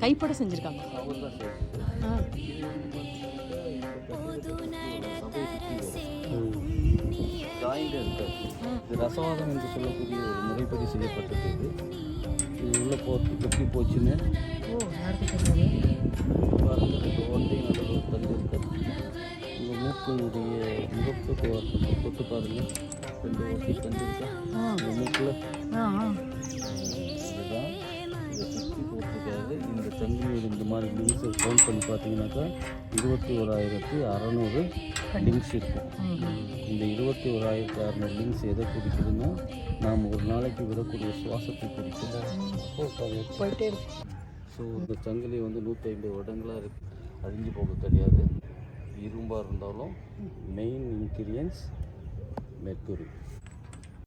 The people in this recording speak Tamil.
கைப்பட செஞ்சுருக்காங்க. அவர் தான் சார். ஆ ஜாயிண்ட் இருக்காது. இது ரசவாதம் என்று சொல்லக்கூடிய ஒரு முறைப்படி செய்யப்பட்டது. இது உள்ளே போகிறதுக்கு எப்படி போச்சுன்னு யாருக்கு தெரியாது. பாருங்கள். ரெண்டு ஓட்டையும் நல்ல ஒரு தள்ளி இருக்காது. உங்கள் மூக்கினுடைய முகப்பு தொட்டு பாருங்கள். ரெண்டு ஓட்டை தள்ளி இருக்கா உங்கள் மூக்கில். இதுதான் இதை சுற்றி போட்டிருக்காது. இந்த சங்கிலியில் இந்த மாதிரி லிங்க்ஸை கவுண்ட் பண்ணி பார்த்தீங்கன்னாக்கா 21,600 லிங்க்ஸ் இருக்கும். இந்த 21,600 லிங்க்ஸ் எதை குறிக்குதுன்னா நாம் ஒரு நாளைக்கு விடக்கூடிய சுவாசத்தை குறிக்குது. போயிட்டே இருக்கு. ஸோ இந்த சங்கிலி வந்து 150 வருடங்களாக இருக்குது, அழிஞ்சு போக கிடையாது. இரும்பாக இருந்தாலும் மெயின் இன்கிரியன்ஸ் மெர்க்குரி.